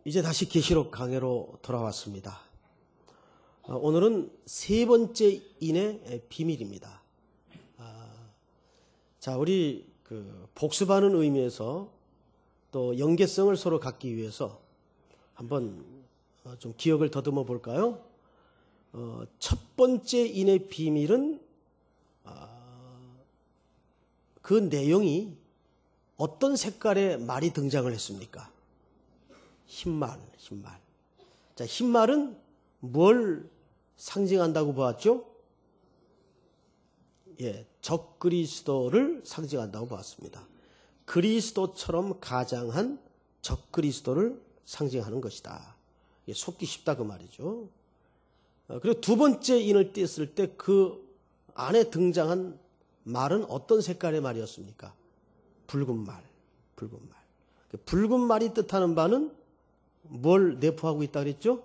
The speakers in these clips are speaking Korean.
이제 다시 계시록 강해로 돌아왔습니다. 오늘은 세 번째 인의 비밀입니다. 자, 우리 복습하는 의미에서 또 연계성을 서로 갖기 위해서 한번 좀 기억을 더듬어 볼까요? 첫 번째 인의 비밀은 그 내용이 어떤 색깔의 말이 등장을 했습니까? 흰말. 자, 흰말은 뭘 상징한다고 보았죠? 적그리스도를 상징한다고 보았습니다. 그리스도처럼 가장한 적그리스도를 상징하는 것이다. 속기 쉽다 그 말이죠. 그리고 두 번째 인을 띄었을 때 그 안에 등장한 말은 어떤 색깔의 말이었습니까? 붉은 말. 붉은 말이 뜻하는 바는 뭘 내포하고 있다 그랬죠?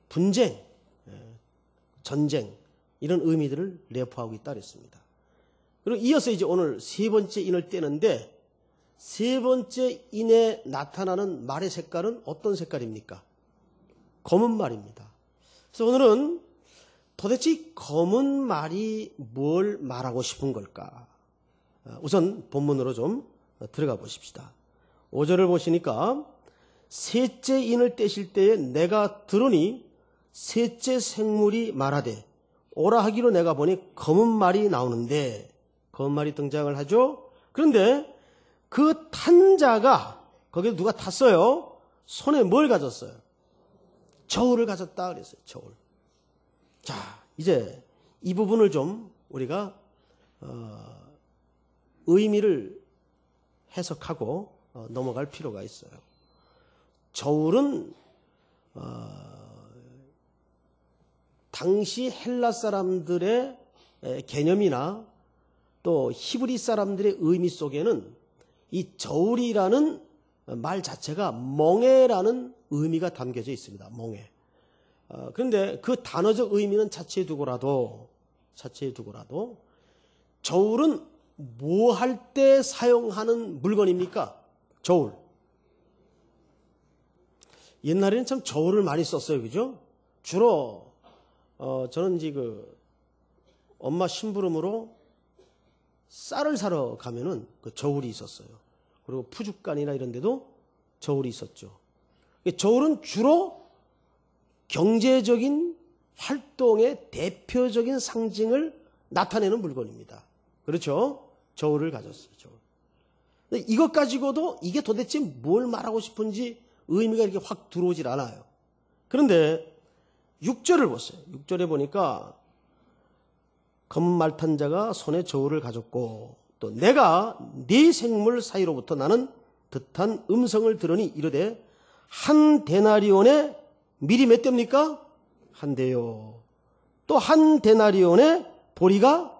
분쟁, 전쟁 이런 의미들을 내포하고 있다 그랬습니다. 그리고 이어서 이제 오늘 세 번째 인을 떼는데 세 번째 인에 나타나는 말의 색깔은 어떤 색깔입니까? 검은 말입니다. 그래서 오늘은 도대체 검은 말이 뭘 말하고 싶은 걸까? 우선 본문으로 좀 들어가 보십시다. 5절을 보시니까 셋째 인을 떼실 때에 내가 들으니 셋째 생물이 말하되 오라 하기로 내가 보니 검은 말이 나오는데 검은 말이 등장을 하죠. 그런데 그 탄 자가 거기에 누가 탔어요? 손에 뭘 가졌어요? 저울을 가졌다 그랬어요. 저울. 자, 이제 이 부분을 좀 우리가 의미를 해석하고 넘어갈 필요가 있어요. 저울은 당시 헬라 사람들의 개념이나 또 히브리 사람들의 의미 속에는 이 저울이라는 말 자체가 멍에라는 의미가 담겨져 있습니다. 멍에. 그런데 그 단어적 의미는 차치해 두고라도 저울은 뭐 할 때 사용하는 물건입니까? 저울. 옛날에는 참 저울을 많이 썼어요. 그죠? 주로 저는 이제 엄마 심부름으로 쌀을 사러 가면은 그 저울이 있었어요. 그리고 푸주간이나 이런 데도 저울이 있었죠. 저울은 주로 경제적인 활동의 대표적인 상징을 나타내는 물건입니다. 그렇죠? 저울을 가졌어요. 저울. 근데 이것 가지고도 이게 도대체 뭘 말하고 싶은지 의미가 이렇게 확 들어오질 않아요. 그런데 6절을 보세요. 6절에 보니까 검은 말 탄 자가 손에 저울을 가졌고 또 내가 네 생물 사이로부터 나는 듯한 음성을 들으니 이르되 한 데나리온에 밀이 몇 대입니까? 한 대요. 또 한 데나리온에 보리가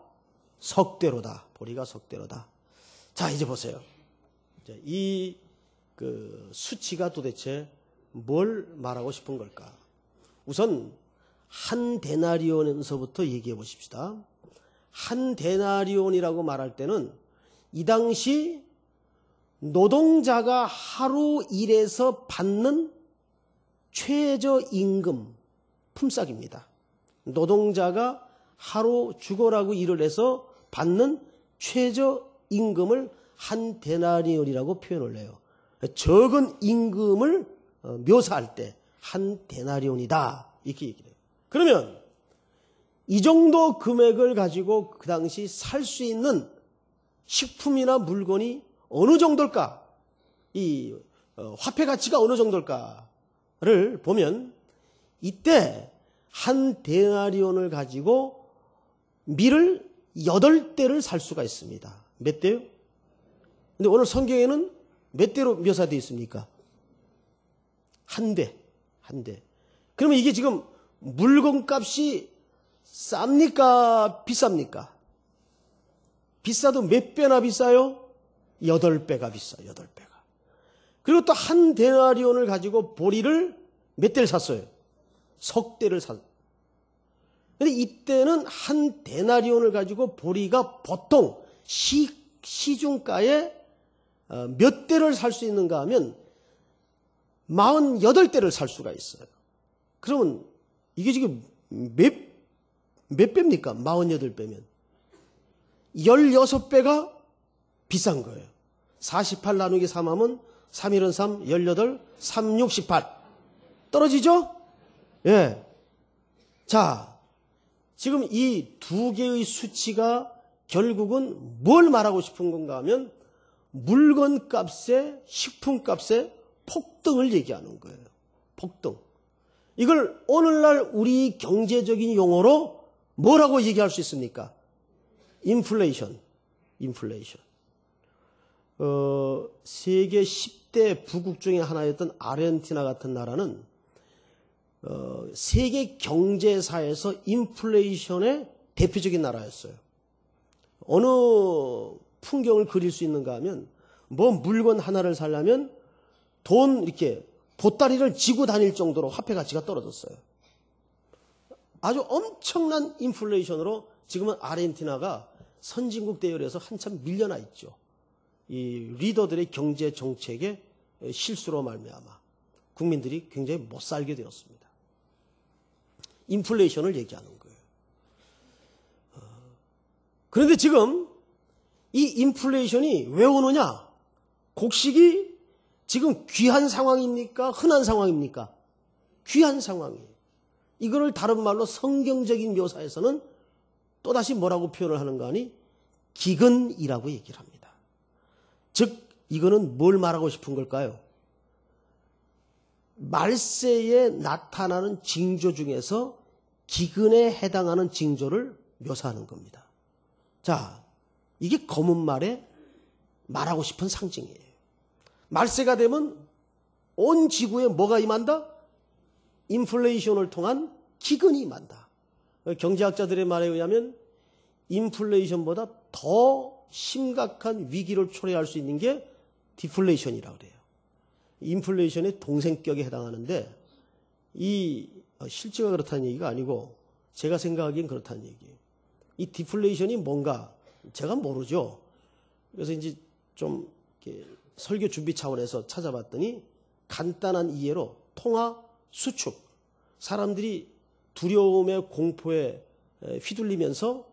석대로다. 자, 이제 보세요. 이 수치가 도대체 뭘 말하고 싶은 걸까? 우선 한 데나리온에서부터 얘기해 보십시다. 한 데나리온이라고 말할 때는 이 당시 노동자가 하루 일해서 받는 최저임금 품삯입니다. 노동자가 하루 죽어라고 일을 해서 받는 최저임금을 한 데나리온이라고 표현을 해요. 적은 임금을 묘사할 때 한 데나리온이다 이렇게 얘기를 해요. 그러면 이 정도 금액을 가지고 그 당시 살 수 있는 식품이나 물건이 어느 정도일까? 이 화폐 가치가 어느 정도일까를 보면 이때 한 데나리온을 가지고 밀을 8대를 살 수가 있습니다. 몇 대요? 근데 오늘 성경에는 몇 대로 묘사되어 있습니까? 한 대. 그러면 이게 지금 물건값이 쌉니까? 비쌉니까? 비싸도 몇 배나 비싸요? 8배가 비싸요. 8배가. 그리고 또 한 데나리온을 가지고 보리를 몇 대를 샀어요? 석 대를 샀어요. 근데 이때는 한 데나리온을 가지고 보리가 보통 시중가에 몇 대를 살 수 있는가 하면 48대를 살 수가 있어요. 그러면 이게 지금 몇 배입니까? 48배면. 16배가 비싼 거예요. 48 나누기 3하면 3일은 3, 18, 3, 6, 18. 떨어지죠? 예. 자, 지금 이 두 개의 수치가 결국은 뭘 말하고 싶은 건가 하면 물건값에 식품값에 폭등을 얘기하는 거예요. 폭등. 이걸 오늘날 우리 경제적인 용어로 뭐라고 얘기할 수 있습니까? 인플레이션. 인플레이션. 세계 10대 부국 중에 하나였던 아르헨티나 같은 나라는 세계 경제사에서 인플레이션의 대표적인 나라였어요. 어느 풍경을 그릴 수 있는가 하면 뭐 물건 하나를 사려면 돈 이렇게 보따리를 지고 다닐 정도로 화폐 가치가 떨어졌어요. 아주 엄청난 인플레이션으로 지금은 아르헨티나가 선진국 대열에서 한참 밀려나 있죠. 이 리더들의 경제 정책의 실수로 말미암아 국민들이 굉장히 못 살게 되었습니다. 인플레이션을 얘기하는 거예요. 그런데 지금 이 인플레이션이 왜 오느냐? 곡식이 지금 귀한 상황입니까? 흔한 상황입니까? 귀한 상황이에요. 이거를 다른 말로 성경적인 묘사에서는 또다시 뭐라고 표현을 하는가 하니 기근이라고 얘기를 합니다. 즉 이거는 뭘 말하고 싶은 걸까요? 말세에 나타나는 징조 중에서 기근에 해당하는 징조를 묘사하는 겁니다. 자, 이게 검은 말에 말하고 싶은 상징이에요. 말세가 되면 온 지구에 뭐가 임한다? 인플레이션을 통한 기근이 임한다. 경제학자들의 말에 의하면 인플레이션보다 더 심각한 위기를 초래할 수 있는 게 디플레이션이라고 그래요. 인플레이션의 동생격에 해당하는데 이 실제가 그렇다는 얘기가 아니고 제가 생각하기엔 그렇다는 얘기예요. 이 디플레이션이 뭔가 제가 모르죠. 그래서 이제 좀 이렇게 설교 준비 차원에서 찾아봤더니 간단한 이해로 통화 수축. 사람들이 두려움에 공포에 휘둘리면서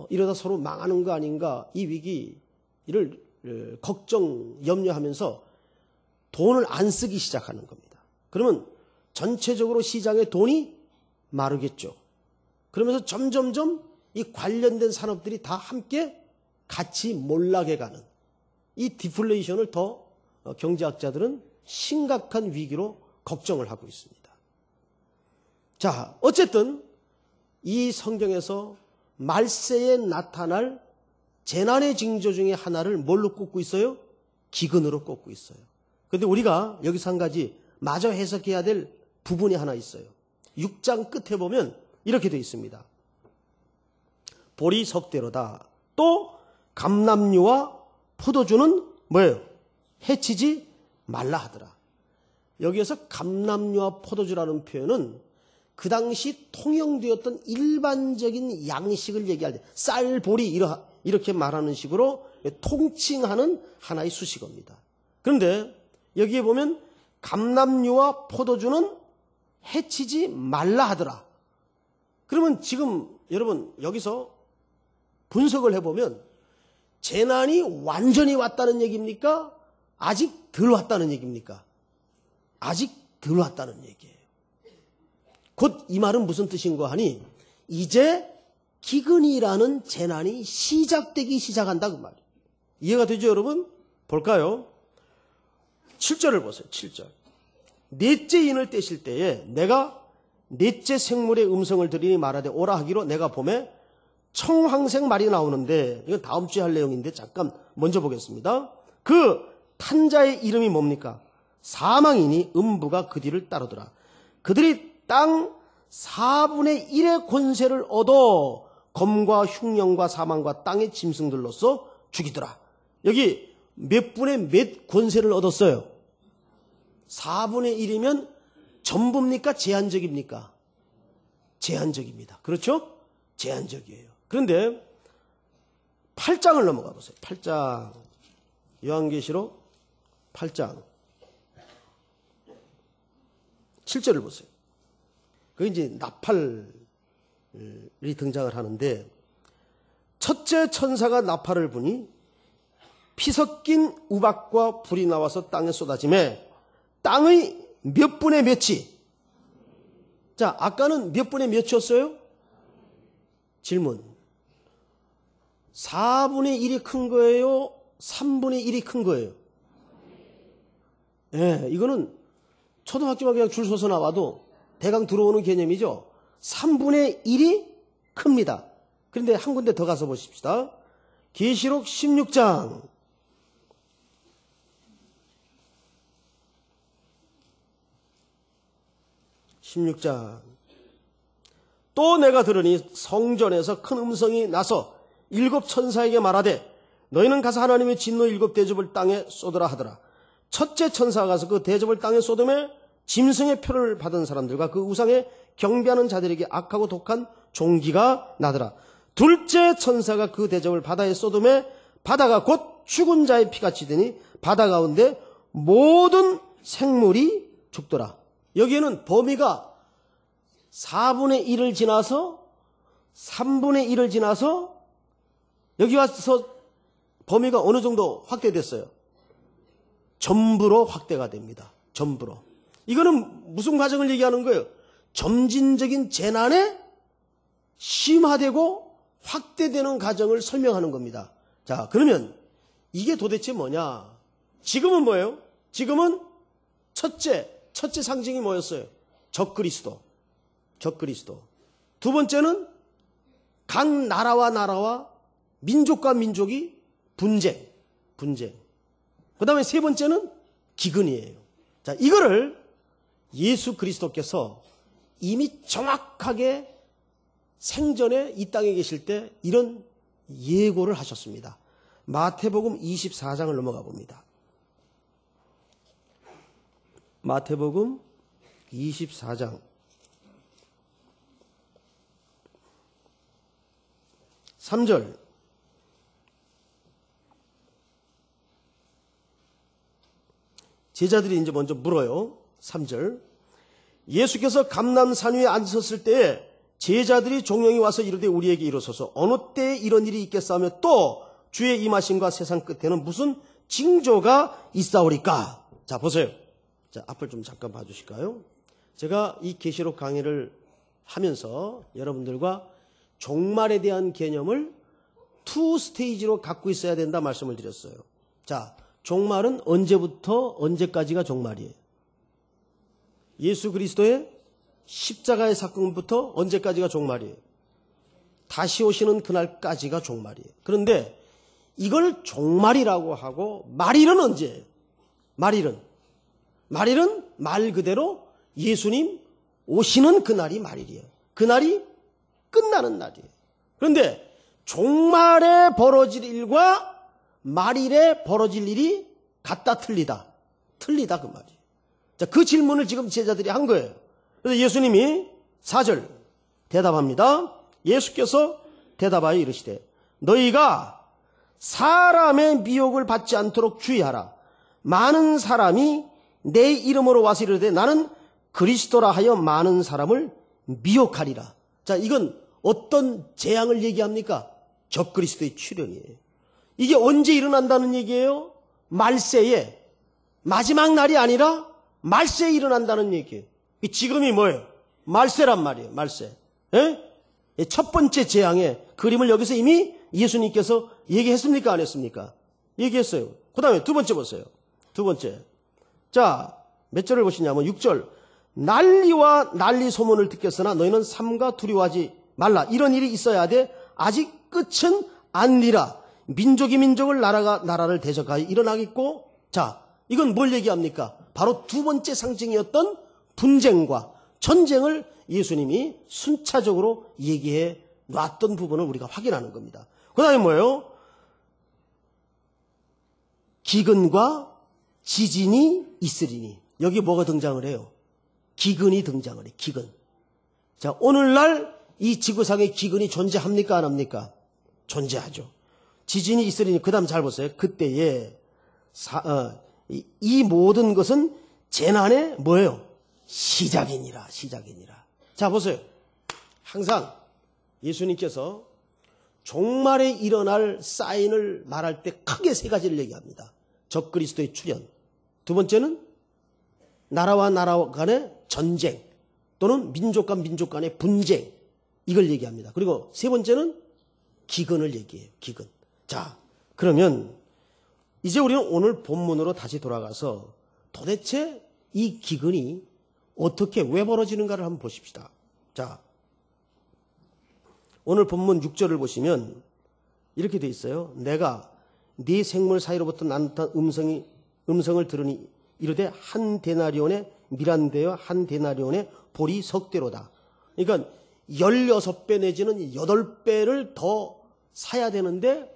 이러다 서로 망하는 거 아닌가 이 위기를 걱정 염려하면서 돈을 안 쓰기 시작하는 겁니다. 그러면 전체적으로 시장에 돈이 마르겠죠. 그러면서 점점점 이 관련된 산업들이 다 함께 같이 몰락해 가는 이 디플레이션을 더 경제학자들은 심각한 위기로 걱정을 하고 있습니다. 자, 어쨌든 이 성경에서 말세에 나타날 재난의 징조 중에 하나를 뭘로 꼽고 있어요? 기근으로 꼽고 있어요. 그런데 우리가 여기서 한 가지 마저 해석해야 될 부분이 하나 있어요. 6장 끝에 보면 이렇게 되어 있습니다. 보리 석대로다. 또 감람류와 포도주는 뭐예요? 해치지 말라 하더라. 여기에서 감람류와 포도주라는 표현은 그 당시 통용되었던 일반적인 양식을 얘기할 때 쌀, 보리 이렇게 말하는 식으로 통칭하는 하나의 수식어입니다. 그런데 여기에 보면 감람류와 포도주는 해치지 말라 하더라. 그러면 지금 여러분 여기서 분석을 해보면 재난이 완전히 왔다는 얘기입니까? 아직 덜 왔다는 얘기입니까? 아직 덜 왔다는 얘기예요. 곧 이 말은 무슨 뜻인가 하니 이제 기근이라는 재난이 시작되기 시작한다 그 말이에요. 이해가 되죠 여러분? 볼까요? 7절을 보세요. 7절. 넷째 인을 떼실 때에 내가 넷째 생물의 음성을 들으니 말하되 오라 하기로 내가 봄에 청황색 말이 나오는데 이건 다음 주에 할 내용인데 잠깐 먼저 보겠습니다. 그 탄자의 이름이 뭡니까? 사망이니 음부가 그 뒤를 따르더라. 그들이 땅 4분의 1의 권세를 얻어 검과 흉령과 사망과 땅의 짐승들로서 죽이더라. 여기 몇 분의 몇 권세를 얻었어요? 4분의 1이면 전부입니까? 제한적입니까? 제한적입니다. 그렇죠? 제한적이에요. 그런데 8장을 넘어가 보세요. 8장 요한계시록 8장 7절을 보세요. 그게 이제 나팔이 등장을 하는데, 첫째 천사가 나팔을 부니 피 섞인 우박과 불이 나와서 땅에 쏟아지매 땅의 몇 분의 몇이, 자, 아까는 몇 분의 몇이었어요? 질문. 4분의 1이 큰 거예요? 3분의 1이 큰 거예요? 예, 이거는 초등학교만 그냥 줄 서서 나와도 대강 들어오는 개념이죠. 3분의 1이 큽니다. 그런데 한 군데 더 가서 보십시다. 계시록 16장. 16장. 또 내가 들으니 성전에서 큰 음성이 나서 7 천사에게 말하되 너희는 가서 하나님의 진노 7 대접을 땅에 쏟으라 하더라. 첫째 천사가 가서 그 대접을 땅에 쏟음에 짐승의 표를 받은 사람들과 그 우상에 경배하는 자들에게 악하고 독한 종기가 나더라. 둘째 천사가 그 대접을 바다에 쏟음에 바다가 곧 죽은 자의 피같이 되니 바다 가운데 모든 생물이 죽더라. 여기에는 범위가 4분의 1을 지나서 3분의 1을 지나서 여기 와서 범위가 어느 정도 확대됐어요? 전부로 확대가 됩니다. 전부로. 이거는 무슨 과정을 얘기하는 거예요? 점진적인 재난에 심화되고 확대되는 과정을 설명하는 겁니다. 자, 그러면 이게 도대체 뭐냐? 지금은 뭐예요? 지금은 첫째 상징이 뭐였어요? 적그리스도. 두 번째는 각 나라와 민족과 민족이 분쟁. 그 다음에 세 번째는 기근이에요. 자, 이거를 예수 그리스도께서 이미 정확하게 생전에 이 땅에 계실 때 이런 예고를 하셨습니다. 마태복음 24장을 넘어가 봅니다. 마태복음 24장 3절. 제자들이 이제 먼저 물어요. 3절. 예수께서 감람산 위에 앉으셨을 때에 제자들이 종영이 와서 이르되 우리에게 이르소서 어느 때에 이런 일이 있겠사오며 또 주의 임하심과 세상 끝에는 무슨 징조가 있사오리까? 자, 보세요. 자, 앞을 좀 잠깐 봐주실까요? 제가 이 계시록 강의를 하면서 여러분들과 종말에 대한 개념을 2 스테이지로 갖고 있어야 된다 말씀을 드렸어요. 자, 종말은 언제부터 언제까지가 종말이에요? 예수 그리스도의 십자가의 사건부터 언제까지가 종말이에요? 다시 오시는 그날까지가 종말이에요. 그런데 이걸 종말이라고 하고 말일은 언제예요? 말일은 말 그대로 예수님 오시는 그날이 말일이에요. 그날이 끝나는 날이에요. 그런데 종말에 벌어질 일과 말일에 벌어질 일이 같다 틀리다 그 말이에요. 자, 그 질문을 지금 제자들이 한 거예요. 그래서 예수님이 4절 대답합니다. 예수께서 대답하여 이르시되 너희가 사람의 미혹을 받지 않도록 주의하라. 많은 사람이 내 이름으로 와서 이르되 나는 그리스도라 하여 많은 사람을 미혹하리라. 자, 이건 어떤 재앙을 얘기합니까? 적그리스도의 출현이에요. 이게 언제 일어난다는 얘기예요? 말세에, 마지막 날이 아니라 말세에 일어난다는 얘기예요. 지금이 뭐예요? 말세란 말이에요. 말세. 예? 첫 번째 재앙의 그림을 여기서 이미 예수님께서 얘기했습니까? 안 했습니까? 얘기했어요. 그 다음에 두 번째 보세요. 두 번째. 자, 몇 절을 보시냐면 6절. 난리와 난리 소문을 듣겠으나 너희는 삼가 두려워하지 말라. 이런 일이 있어야 돼. 아직 끝은 아니라. 민족이 민족을 나라가 나라를 대적하여 일어나겠고. 자, 이건 뭘 얘기합니까? 바로 두 번째 상징이었던 분쟁과 전쟁을 예수님이 순차적으로 얘기해 놨던 부분을 우리가 확인하는 겁니다. 그 다음에 뭐예요? 기근과 지진이 있으리니. 여기 뭐가 등장을 해요? 기근이 등장을 해요. 기근. 자, 오늘날 이 지구상에 기근이 존재합니까? 안 합니까? 존재하죠. 지진이 있으리니. 그 다음 잘 보세요. 그때에 이 모든 것은 재난의 뭐예요? 시작이니라. 시작이니라. 자, 보세요. 항상 예수님께서 종말에 일어날 사인을 말할 때 크게 세 가지를 얘기합니다. 적그리스도의 출현. 두 번째는 나라와 나라 간의 전쟁 또는 민족과 민족 간의 분쟁. 이걸 얘기합니다. 그리고 세 번째는 기근을 얘기해요. 기근. 자, 그러면 이제 우리는 오늘 본문으로 다시 돌아가서 도대체 이 기근이 어떻게 왜 벌어지는가를 한번 보십시다. 자, 오늘 본문 6절을 보시면 이렇게 돼 있어요. 내가 네 생물 사이로부터 난 듯한 음성을 들으니 이르되 한 데나리온에 미란되어 한 데나리온에 보리 석대로다. 그러니까 16배 내지는 8배를 더 사야 되는데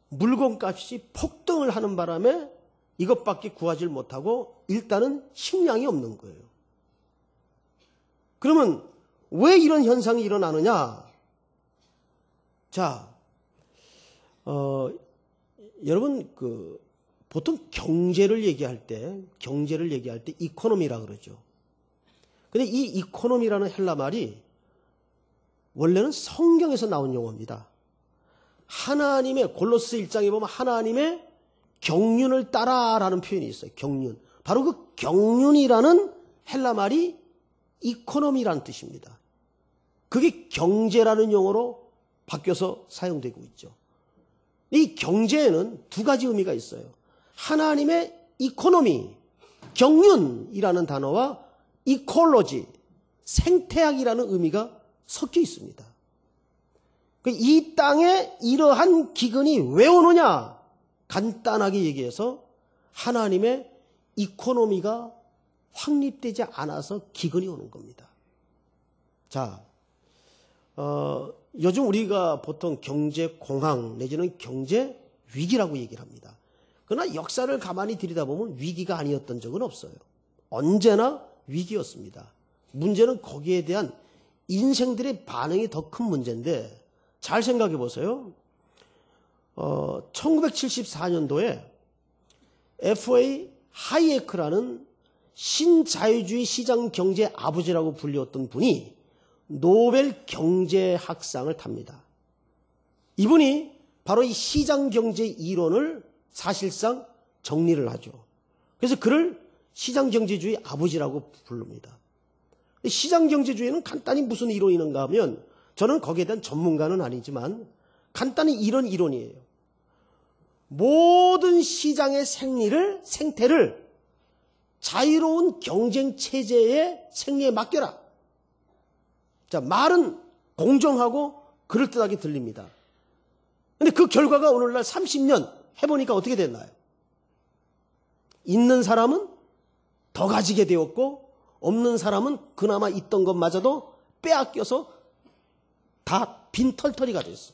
물건값이 폭등을 하는 바람에 이것밖에 구하지 못하고 일단은 식량이 없는 거예요. 그러면 왜 이런 현상이 일어나느냐? 자, 여러분 보통 경제를 얘기할 때 이코노미라 그러죠. 근데 이 이코노미라는 헬라 말이 원래는 성경에서 나온 용어입니다. 하나님의 골로새 1장에 보면 하나님의 경륜을 따라라는 표현이 있어요. 경륜. 바로 그 경륜이라는 헬라 말이 이코노미라는 뜻입니다. 그게 경제라는 용어로 바뀌어서 사용되고 있죠. 이 경제에는 두 가지 의미가 있어요. 하나님의 이코노미, 경륜이라는 단어와 이콜로지, 생태학이라는 의미가 섞여 있습니다. 이 땅에 이러한 기근이 왜 오느냐? 간단하게 얘기해서 하나님의 이코노미가 확립되지 않아서 기근이 오는 겁니다. 자, 요즘 우리가 보통 경제 공황 내지는 경제 위기라고 얘기를 합니다. 그러나 역사를 가만히 들여다보면 위기가 아니었던 적은 없어요. 언제나 위기였습니다. 문제는 거기에 대한 인생들의 반응이 더 큰 문제인데 잘 생각해 보세요. 1974년도에 F.A. 하이에크라는 신자유주의 시장 경제 아버지라고 불렸던 분이 노벨 경제학상을 탑니다. 이분이 바로 이 시장 경제 이론을 사실상 정리를 하죠. 그래서 그를 시장 경제주의 아버지라고 부릅니다. 시장 경제주의는 간단히 무슨 이론인가 하면 저는 거기에 대한 전문가는 아니지만 간단히 이런 이론이에요. 모든 시장의 생태를 자유로운 경쟁 체제의 생리에 맡겨라. 자, 말은 공정하고 그럴듯하게 들립니다. 근데 그 결과가 오늘날 30년 해보니까 어떻게 됐나요? 있는 사람은 더 가지게 되었고 없는 사람은 그나마 있던 것마저도 빼앗겨서 다 빈털터리가 됐어.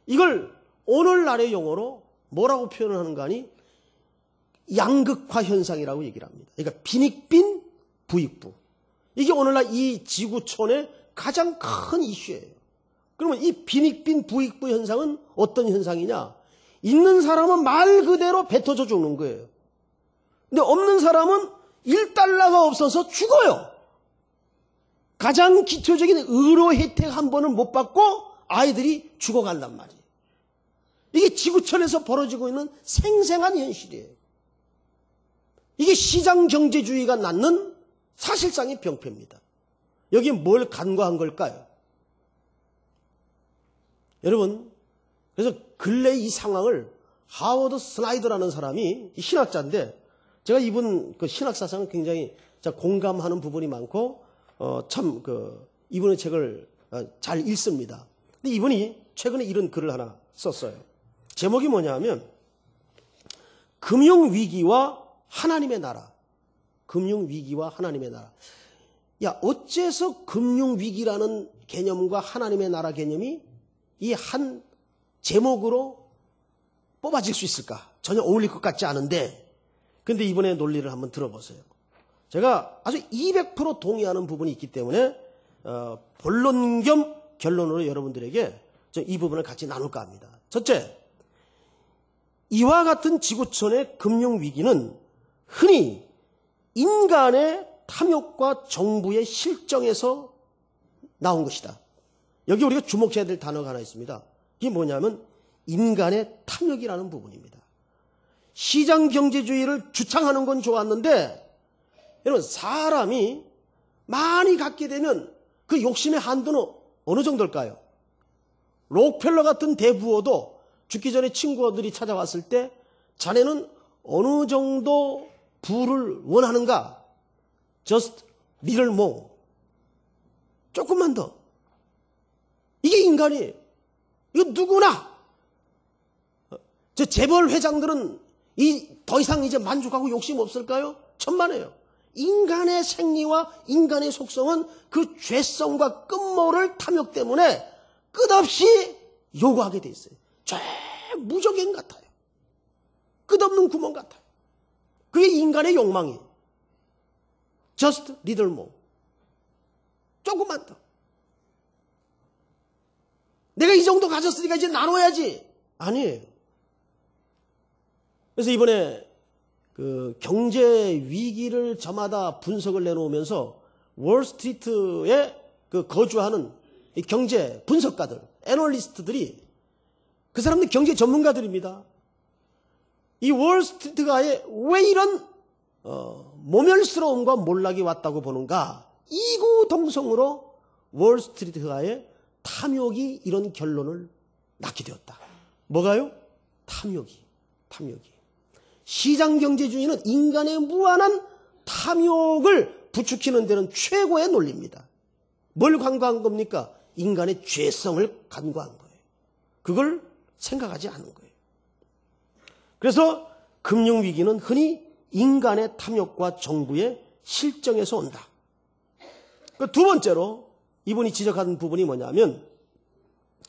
이걸 오늘날의 용어로 뭐라고 표현을 하는가 하니 양극화 현상이라고 얘기를 합니다. 그러니까 빈익빈 부익부. 이게 오늘날 이 지구촌의 가장 큰 이슈예요. 그러면 이 빈익빈 부익부 현상은 어떤 현상이냐? 있는 사람은 말 그대로 뱉어져 죽는 거예요. 근데 없는 사람은 1달러가 없어서 죽어요. 가장 기초적인 의료 혜택 한 번은 못 받고 아이들이 죽어간단 말이에요. 이게 지구촌에서 벌어지고 있는 생생한 현실이에요. 이게 시장 경제주의가 낳는 사실상의 병폐입니다. 여기에 뭘 간과한 걸까요? 여러분, 그래서 근래 이 상황을 하워드 스나이더라는 사람이 신학자인데 제가 이분 그 신학 사상은 굉장히 공감하는 부분이 많고 이분의 책을 잘 읽습니다. 근데 이분이 최근에 이런 글을 하나 썼어요. 제목이 뭐냐면 금융위기와 하나님의 나라. 금융위기와 하나님의 나라. 야, 어째서 금융위기라는 개념과 하나님의 나라 개념이 이 한 제목으로 뽑아질 수 있을까? 전혀 어울릴 것 같지 않은데 근데 이번에 논리를 한번 들어보세요. 제가 아주 200% 동의하는 부분이 있기 때문에 본론 겸 결론으로 여러분들에게 이 부분을 같이 나눌까 합니다. 첫째, 이와 같은 지구촌의 금융위기는 흔히 인간의 탐욕과 정부의 실정에서 나온 것이다. 여기 우리가 주목해야 될 단어가 하나 있습니다. 이게 뭐냐면 인간의 탐욕이라는 부분입니다. 시장경제주의를 주창하는 건 좋았는데 여러분, 사람이 많이 갖게 되면 그 욕심의 한도는 어느 정도일까요? 록펠러 같은 대부호도 죽기 전에 친구들이 찾아왔을 때 자네는 어느 정도 부를 원하는가? Just little more. 조금만 더. 이게 인간이에요. 이거 누구나. 저 재벌 회장들은 더 이상 이제 만족하고 욕심 없을까요? 천만에요. 인간의 생리와 인간의 속성은 그 죄성과 끝모를 탐욕 때문에 끝없이 요구하게 돼 있어요. 무적행 같아요. 끝없는 구멍 같아요. 그게 인간의 욕망이에요. Just little more. 조금만 더. 내가 이 정도 가졌으니까 이제 나눠야지. 아니에요. 그래서 이번에 그 경제 위기를 저마다 분석을 내놓으면서 월스트리트에 그 거주하는 이 경제 분석가들, 애널리스트들이 그 사람들 경제 전문가들입니다. 이 월스트리트가에 왜 이런 모멸스러움과 몰락이 왔다고 보는가? 이구동성으로 월스트리트가에 탐욕이 이런 결론을 낳게 되었다. 뭐가요? 탐욕이. 시장경제주의는 인간의 무한한 탐욕을 부추기는 데는 최고의 논리입니다. 뭘 간과한 겁니까? 인간의 죄성을 간과한 거예요. 그걸 생각하지 않은 거예요. 그래서 금융위기는 흔히 인간의 탐욕과 정부의 실정에서 온다. 두 번째로 이분이 지적한 부분이 뭐냐면,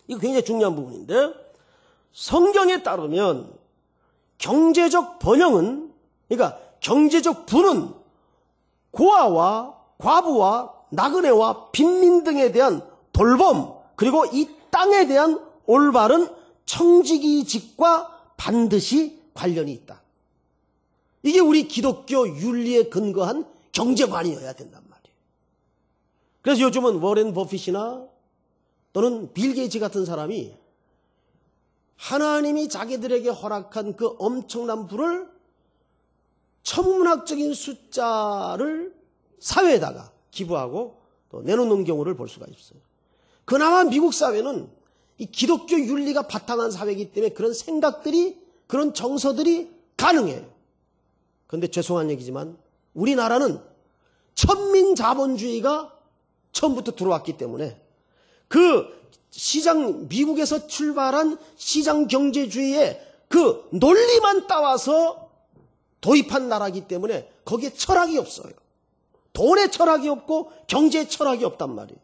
이거 굉장히 중요한 부분인데, 성경에 따르면 경제적 번영은, 그러니까 경제적 부는 고아와 과부와 나그네와 빈민 등에 대한 돌봄, 그리고 이 땅에 대한 올바른 청지기직과 반드시 관련이 있다. 이게 우리 기독교 윤리에 근거한 경제관이어야 된단 말이에요. 그래서 요즘은 워렌 버핏이나 또는 빌 게이츠 같은 사람이 하나님이 자기들에게 허락한 그 엄청난 부를 천문학적인 숫자를 사회에다가 기부하고 또 내놓는 경우를 볼 수가 있어요. 그나마 미국 사회는 이 기독교 윤리가 바탕한 사회이기 때문에 그런 생각들이, 그런 정서들이 가능해요. 그런데 죄송한 얘기지만 우리나라는 천민자본주의가 처음부터 들어왔기 때문에 그 미국에서 출발한 시장경제주의의 그 논리만 따와서 도입한 나라이기 때문에 거기에 철학이 없어요. 돈의 철학이 없고 경제의 철학이 없단 말이에요.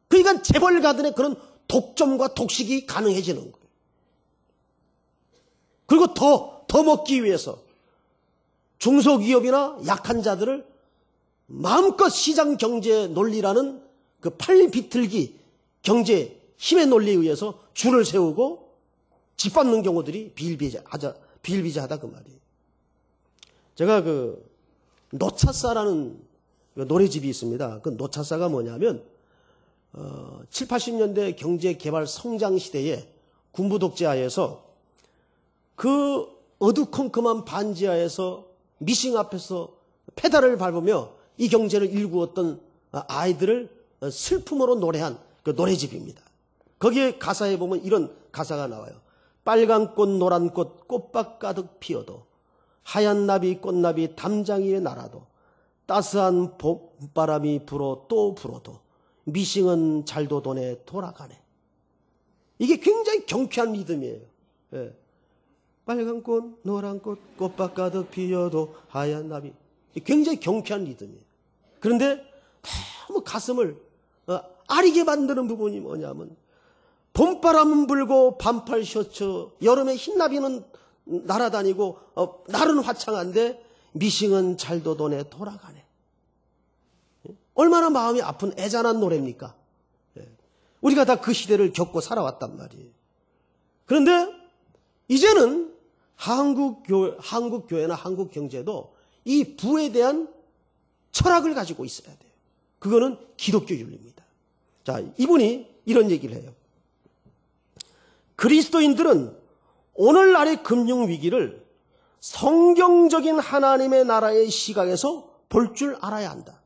그러니까 재벌 가든의 그런 독점과 독식이 가능해지는 거예요. 그리고 더 먹기 위해서 중소기업이나 약한 자들을 마음껏 시장경제 논리라는 그 팔비틀기 경제 힘의 논리에 의해서 줄을 세우고 짓밟는 경우들이 비일비재하다 그 말이에요. 제가 그 노차사라는 노래집이 있습니다. 그 노차사가 뭐냐면 7, 80년대 경제개발 성장 시대에 군부 독재하에서 그 어두컴컴한 반지하에서 미싱 앞에서 페달을 밟으며 이 경제를 일구었던 아이들을 슬픔으로 노래한 그 노래집입니다. 거기에 가사에 보면 이런 가사가 나와요. 빨간 꽃 노란 꽃 꽃밭 가득 피어도 하얀 나비 꽃나비 담장 위에 날아도 따스한 봄바람이 불어 또 불어도 미싱은 잘도 도네 돌아가네. 이게 굉장히 경쾌한 리듬이에요. 예. 빨간 꽃 노란 꽃 꽃밭 가득 피어도 하얀 나비. 굉장히 경쾌한 리듬이에요. 그런데 너무 가슴을 아리게 만드는 부분이 뭐냐면 봄바람은 불고 반팔 셔츠, 여름에 흰나비는 날아다니고 날은 화창한데 미싱은 잘도 도네 돌아가네. 얼마나 마음이 아픈 애잔한 노래입니까? 우리가 다 그 시대를 겪고 살아왔단 말이에요. 그런데 이제는 한국교회나 한국경제도 이 부에 대한 철학을 가지고 있어야 돼요. 그거는 기독교 윤리입니다. 자, 이분이 이런 얘기를 해요. 그리스도인들은 오늘날의 금융위기를 성경적인 하나님의 나라의 시각에서 볼 줄 알아야 한다.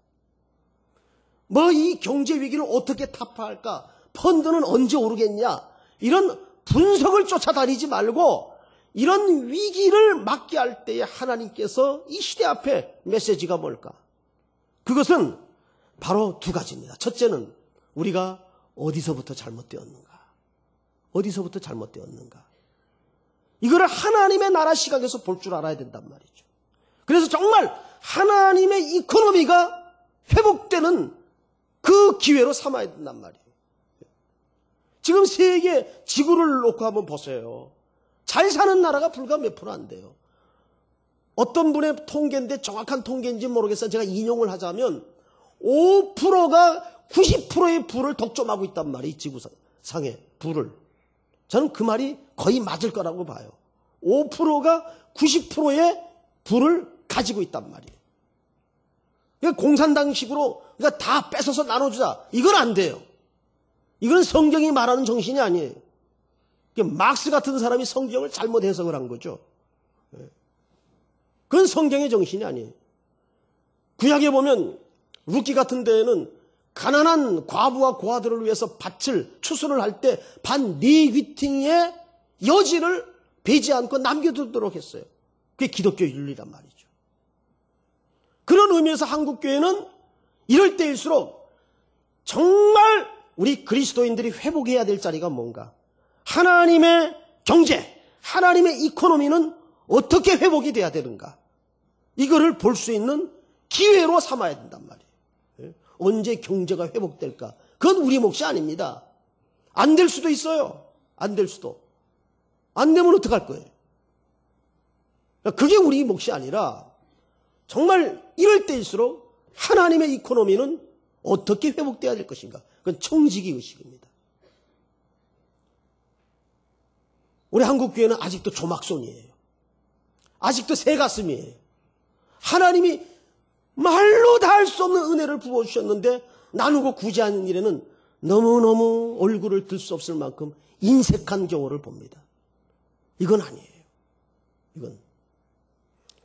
뭐 이 경제위기를 어떻게 타파할까? 펀드는 언제 오르겠냐? 이런 분석을 쫓아다니지 말고 이런 위기를 맞게 할 때에 하나님께서 이 시대 앞에 메시지가 뭘까? 그것은 바로 두 가지입니다. 첫째는 우리가 어디서부터 잘못되었는가? 어디서부터 잘못되었는가? 이거를 하나님의 나라 시각에서 볼 줄 알아야 된단 말이죠. 그래서 정말 하나님의 이코노미가 회복되는 그 기회로 삼아야 된단 말이에요. 지금 세계 지구를 놓고 한번 보세요. 잘 사는 나라가 불과 몇 프로 안 돼요. 어떤 분의 통계인데 정확한 통계인지 모르겠어요. 제가 인용을 하자면 5%가 90%의 부를 독점하고 있단 말이에요. 지구상의 부를. 저는 그 말이 거의 맞을 거라고 봐요. 5%가 90%의 부를 가지고 있단 말이에요. 그러니까 공산당식으로 그러니까 다 뺏어서 나눠주자. 이건 안 돼요. 이건 성경이 말하는 정신이 아니에요. 막스 같은 사람이 성경을 잘못 해석을 한 거죠. 그건 성경의 정신이 아니에요. 구약에 보면 룻기 같은 데에는 가난한 과부와 고아들을 위해서 밭을 추수를 할 때 반 네귀팅의 여지를 베지 않고 남겨두도록 했어요. 그게 기독교 윤리란 말이죠. 그런 의미에서 한국교회는 이럴 때일수록 정말 우리 그리스도인들이 회복해야 될 자리가 뭔가? 하나님의 경제, 하나님의 이코노미는 어떻게 회복이 돼야 되는가? 이거를 볼 수 있는 기회로 삼아야 된단 말이에요. 언제 경제가 회복될까? 그건 우리 몫이 아닙니다. 안 될 수도 있어요. 안 될 수도. 안 되면 어떡할 거예요? 그게 우리 몫이 아니라 정말 이럴 때일수록 하나님의 이코노미는 어떻게 회복돼야 될 것인가? 그건 청지기 의식입니다. 우리 한국교회는 아직도 조막손이에요. 아직도 새가슴이에요. 하나님이 말로 다 할 수 없는 은혜를 부어주셨는데 나누고 구제하는 일에는 너무너무 얼굴을 들 수 없을 만큼 인색한 경우를 봅니다. 이건 아니에요. 이건.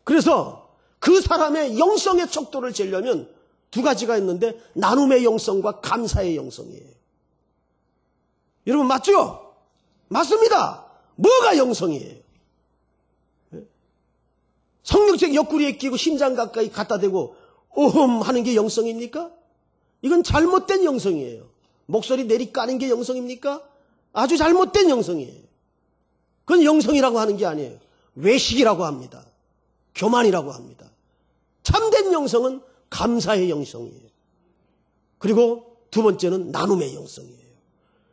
그래서 그 사람의 영성의 척도를 재려면 두 가지가 있는데 나눔의 영성과 감사의 영성이에요. 여러분 맞죠? 맞습니다. 뭐가 영성이에요? 성령책 옆구리에 끼고 심장 가까이 갖다 대고 오흠 하는 게 영성입니까? 이건 잘못된 영성이에요. 목소리 내리 까는 게 영성입니까? 아주 잘못된 영성이에요. 그건 영성이라고 하는 게 아니에요. 외식이라고 합니다. 교만이라고 합니다. 참된 영성은 감사의 영성이에요. 그리고 두 번째는 나눔의 영성이에요.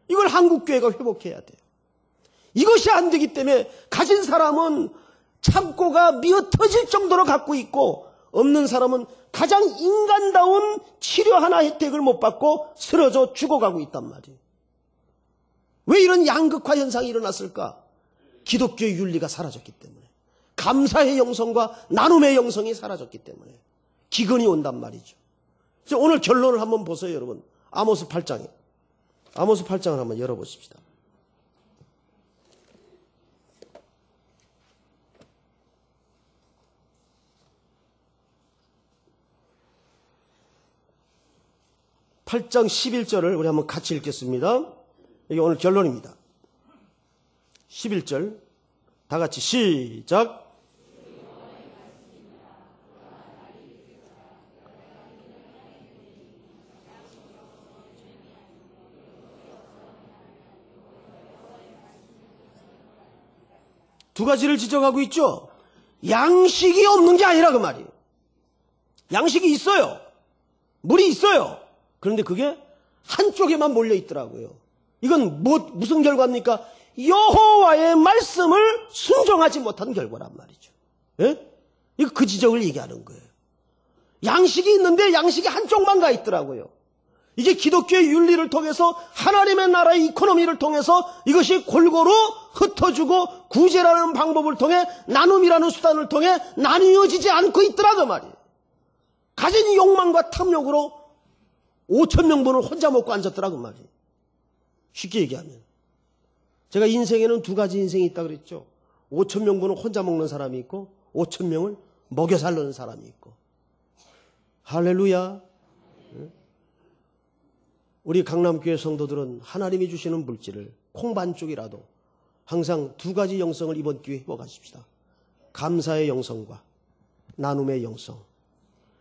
이걸 한국교회가 회복해야 돼요. 이것이 안 되기 때문에 가진 사람은 창고가 미어터질 정도로 갖고 있고 없는 사람은 가장 인간다운 치료 하나 혜택을 못 받고 쓰러져 죽어가고 있단 말이에요. 왜 이런 양극화 현상이 일어났을까? 기독교의 윤리가 사라졌기 때문에. 감사의 영성과 나눔의 영성이 사라졌기 때문에 기근이 온단 말이죠. 그래서 오늘 결론을 한번 보세요, 여러분. 아모스 8장에. 아모스 8장을 한번 열어보십시다. (8장) 11절을 우리 한번 같이 읽겠습니다. 이게 오늘 결론입니다. 11절 다 같이 시작. 두 가지를 지적하고 있죠. 양식이 없는 게 아니라 그 말이에요. 양식이 있어요. 물이 있어요. 그런데 그게 한쪽에만 몰려 있더라고요. 이건 무슨 결과입니까? 여호와의 말씀을 순종하지 못한 결과란 말이죠. 예? 이거 그 지적을 얘기하는 거예요. 양식이 있는데 양식이 한쪽만 가 있더라고요. 이게 기독교의 윤리를 통해서 하나님의 나라의 이코노미를 통해서 이것이 골고루 흩어지고 구제라는 방법을 통해 나눔이라는 수단을 통해 나뉘어지지 않고 있더라 그 말이에요. 가진 욕망과 탐욕으로 5,000명분을 혼자 먹고 앉았더라고 말이에요. 쉽게 얘기하면. 제가 인생에는 두 가지 인생이 있다고 그랬죠. 5,000명분을 혼자 먹는 사람이 있고 5,000명을 먹여 살리는 사람이 있고. 할렐루야. 우리 강남교회 성도들은 하나님이 주시는 물질을 콩반쪽이라도 항상 두 가지 영성을 이번 기회에 회복하십시다. 감사의 영성과 나눔의 영성.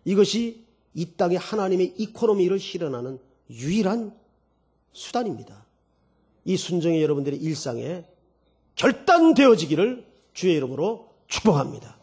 이것이 이 땅에 하나님의 이코노미를 실현하는 유일한 수단입니다. 이 순종이 여러분들의 일상에 결단되어지기를 주의 이름으로 축복합니다.